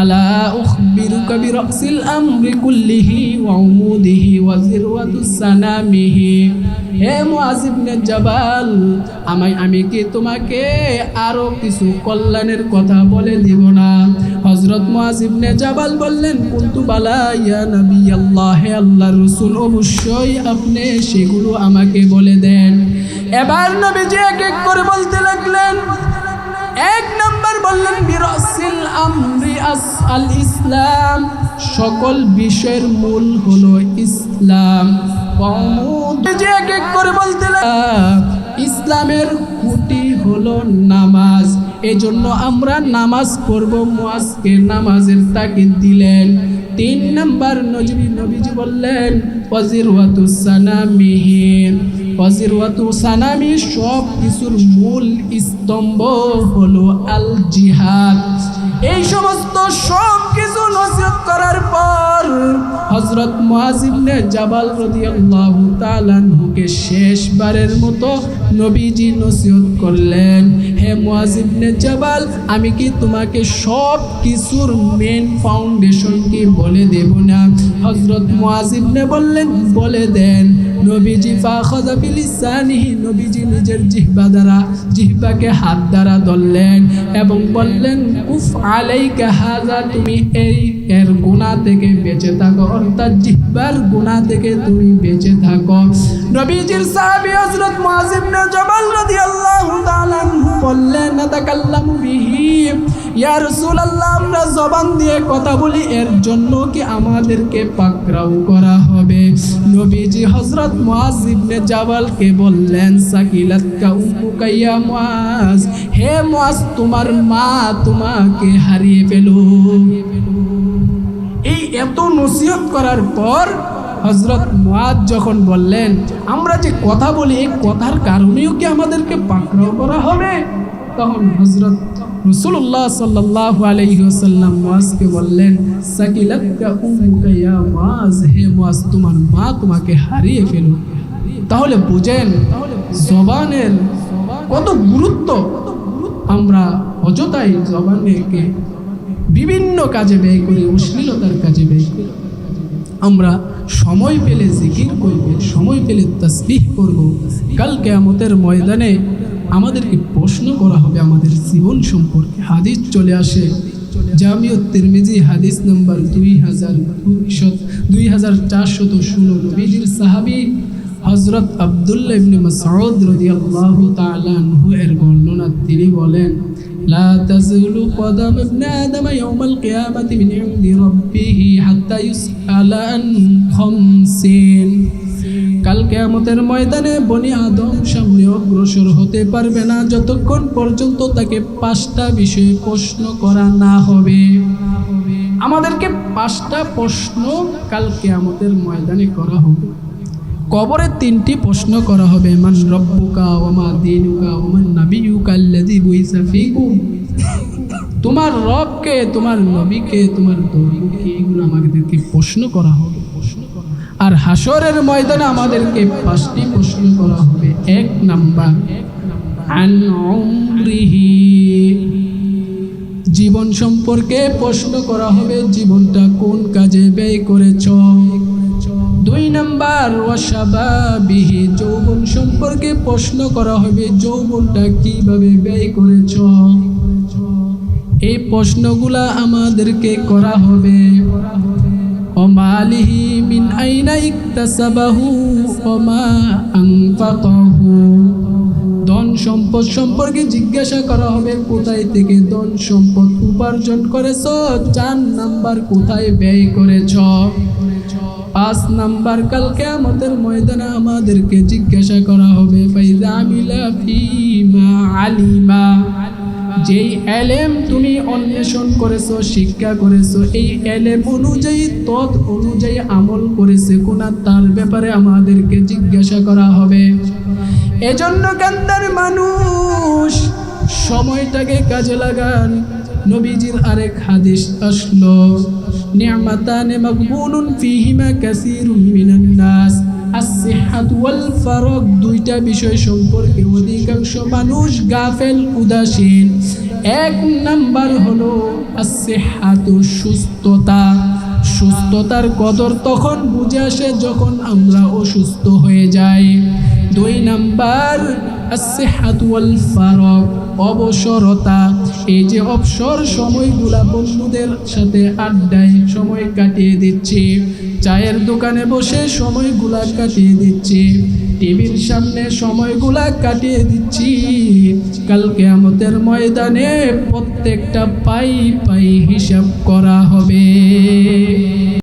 আলা উখবিরুকা বিরাসিল আমরি কুল্লিহি ওয়া উমুদিহি ওয়া যিরওয়াতুস সানামিহি, হে মুআয ইবনে জাবাল, আমি কি তোমাকে আরো কিছু কল্যাণের কথা বলে দিব না? হযরত মুআয ইবনে জাবাল বললেন, কুনতু বালা ইয়া নবী আল্লাহ, হে আল্লাহর রাসূল, অবশ্যই আপনি সেগুলো আমাকে বলে দেন। এবার নবীজি এক এক করে বলতে লাগলেন। 1 নাম্বার বললেন, বিরাসিল আমরি আল ইসলাম, সকল বিষয়ের মূল হলো ইসলাম। নবীজি এক এক করে বলতে লাগলেন, ইসলামের খুঁটি হলো নামাজ, এজন্য আমরা নামাজ পড়ব। মুআজকে নামাজের তাকিদ দিলেন। 3 নাম্বার নবীজি বললেন, ওয়াজিরওয়াতুস সানামিহি, ওয়াজিরওয়াতু সানামি, সব কিছুর মূল স্তম্ভ হলো আল জিহাদ। এই সমস্ত সব কিছু নসিহত করার পর হযরত মুআয ইবনে জাবাল রাদিয়াল্লাহু তাআলা আনহুকে শেষবারের মতো নবীজি নসিহত করলেন, হে মুআয ইবনে জাবাল, আমি কি তোমাকে সব কিছুর মেন ফাউন্ডেশন কি বলে দেব না? হযরত মুআয ইবনে বললেন, বলে দেন। নবীজি ফাখাযা বিলিসানিহি, নবীজি নিজের জিহ্বাকে হাত দ্বারা ধরলেন এবং বললেন, কুফ আলাইকা হাযা, তুমি এর গুনাহ থেকে বেঁচে থাকো, অর্থাৎ জিহ্বার গুনাহ থেকে তুমি বেঁচে থাকো। নবীজির সাহাবী হযরত মুআয ইবনে জাবাল রাদিয়াল্লাহু তাআলা আনহু বললেন, নাতাকাল্লামু বিহি, ইয়া রাসূলুল্লাহ, আমরা জবান দিয়ে কথা বলি, এর জন্য কি আমাদেরকে পাকড়াও করা হবে? নবীজি হযরত মুআয ইবনে জাবালকে বললেন, সাকিলাতকা উম্মুকা ইয়া মুআয, হে মুআয, তোমার মা তোমাকে হারিয়ে ফেল। এই এত নসিহত করার পর হযরত মুআয যখন বললেন, আমরা যে কথা বলি এই কথার কারণেও কি আমাদেরকে পাকড়াও করা হবে? তখন হযরত রাসূলুল্লাহ সাল্লাল্লাহু আলাইহি ওয়াসাল্লাম মুআযকে বললেন, সাকিলাতকা উম্মুকা ইয়া মুআয, হে মুআয, তোমার মা তোমাকে হারিয়ে ফেল। তাহলে বুঝেন জবানের কত গুরুত্ব। আমরা অযথাই জবানকে বিভিন্ন কাজে ব্যয় করি, অশ্লীলতার কাজে ব্যয় করি। আমরা সময় পেলে জিকির করব, সময় পেলে তাসবিহ করব। কাল কিয়ামতের ময়দানে আমাদেরকে প্রশ্ন করা হবে আমাদের জীবন সম্পর্কে। হাদিস চলে আসে জামিউত তিরমিজি হাদিস নাম্বার 2416, নবীজির সাহাবী হযরত আব্দুল্লাহ ইবনে মাসউদ রাদিয়াল্লাহু তাআলা আনহু এর বর্ণনা, তিনি বলেন, লা তাযুলু কদাম ইবনে আদম ইয়াউমাল কিয়ামাতি মিন ইনদি রাব্বিহি হাত্তা ইউসআলা আন খামসিন। কাল কিয়ামতের ময়দানে বনি আদম সামনে অগ্রসর হতে পারবে না যতক্ষণ পর্যন্ত তাকে 5টা বিষয়ে প্রশ্ন করা না হবে। আমাদেরকে 5টা প্রশ্ন কাল কিয়ামতের ময়দানে করা হবে। কবরে 3টি প্রশ্ন করা হবে, মান রব্বুকা ওয়া মা দীনুকা ওয়া মান নাবিয়ুকা আল্লাযী বুইসা ফীকুম। তোমার রবকে, তোমার নবীকে, তোমার ধর্ম কি, এগুলো আমাদেরকে প্রশ্ন করা হবে। আর হাসরের ময়দানে আমাদেরকে 5টি প্রশ্ন করা হবে। 1 নাম্বার আন উমরিহি, জীবন সম্পর্কে প্রশ্ন করা হবে, জীবনটা কোন কাজে ব্যয় করেছ। 2 নাম্বার ওয়া শাবাবিহি, যৌবন সম্পর্কে প্রশ্ন করা হবে, যৌবনটা কিভাবে ব্যয় করেছ। এই প্রশ্নগুলা আমাদেরকে করা হবে। ওমালিহি মিন আইনা ইকতাসাবাহু ওমা আনফাকাহু, ধন সম্পদ সম্পর্কে জিজ্ঞাসা করা হবে, কোথায় থেকে ধন সম্পদ উপার্জন করেছ। 4 নাম্বার কোথায় ব্যয় করেছ। 5 নাম্বার কাল কিয়ামতের ময়দানে আমাদেরকে জিজ্ঞাসা করা হবে, ফাইজা আমিলা ফিমা আলিমা, যেই এলেম তুমি অন্বেষণ করেছো, শিক্ষা করেছো, এই এলেম অনুযায়ী তদ অনুযায়ী আমল করেছে কোনা, তার ব্যাপারে আমাদেরকে জিজ্ঞাসা করা হবে। এজন্য কান্দার মানুষ সময়টাকে কাজে লাগান। নবীজির আরেক হাদিস আসলো, নি'মাতানে মাগবুনুন ফীহিমা কাসীরুম মিনান নাস, as-sihhat wal farag, 2টা বিষয় সম্পর্কে অধিকাংশ মানুষ গাফেল, উদাসীন। 1 নাম্বার হলো as-sihhatu, সুস্থতা। সুস্থতার কদর তখন বুঝে আসে যখন আমরা অসুস্থ হয়ে যাই। 2 নাম্বার as-sihhatu wal farag, অবসরতা। এই যে অবসর সময়গুলা বন্ধুদের সাথে আড্ডায় সময় কাটিয়ে দিচ্ছি, চায়ের দোকানে বসে সময়গুলা কাটিয়ে দিচ্ছি, টিভির সামনে সময়গুলা কাটিয়ে দিচ্ছি, কাল কিয়ামতের ময়দানে প্রত্যেকটা পাই পাই হিসাব করা হবে।